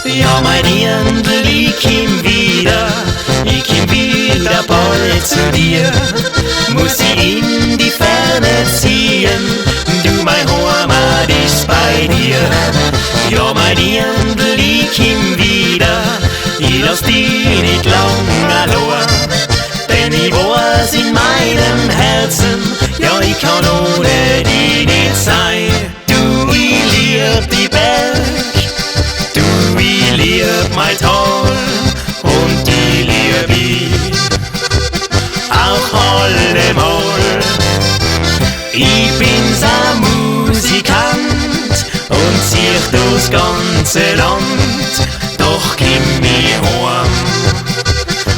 Ja, mein Dirndl, ich komm wieder bald zu dir. Muss ich in die Ferne ziehen, du mein Heimat ist bei dir. Ja, mein Dirndl, ich komm wieder, ich lass dich nicht lang allein. Denn ich weiß in meinem Herzen, ja, ich kann ohne dich nicht sein. Du, ich lieb die Berg, du, ich lieb mein Tal und die lieb ich auch allemal. Ich bin's ein Musikant und zieh durchs ganze Land, doch komm mich heim,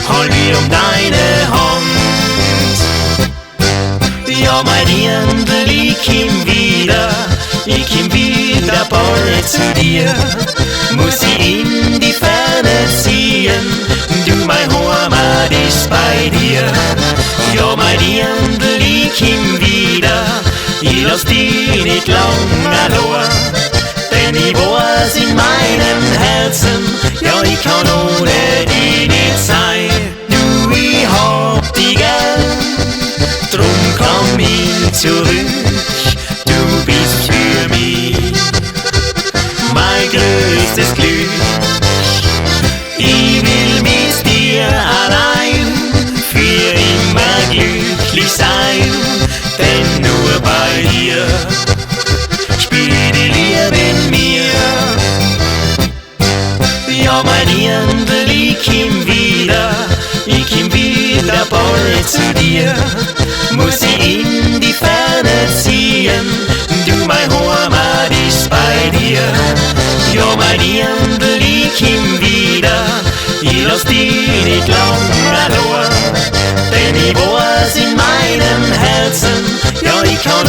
halt mich um deine Hand. Ja, mein Dirndl, ich komm wieder bald zu dir. Muss ich in die Ferne ziehen, du mein Heimat ist bei dir. Ja, mein Dirndl, ich komm wieder, ich lass dich nicht lang allein. Denn ich weiß in meinem Herzen, ja, ich kann ohne dich nicht sein. Du, ich hab dich gern, drum komm ich zurück. Du bist für mich mein größtes Glück. Ich will mit dir allein für immer glücklich sein, denn nur bei dir spielt die Liebe in mir. Ja, mein Dirndl, ich komm wieder bald zu dir. Muss ich in die Ferne ziehen, du mein Heimat ist bei dir. Ja, mein Dirndl, ich komm wieder, ich lass dich nicht lang allein. Denn ich weiß in meinem Herzen, ja, ich kann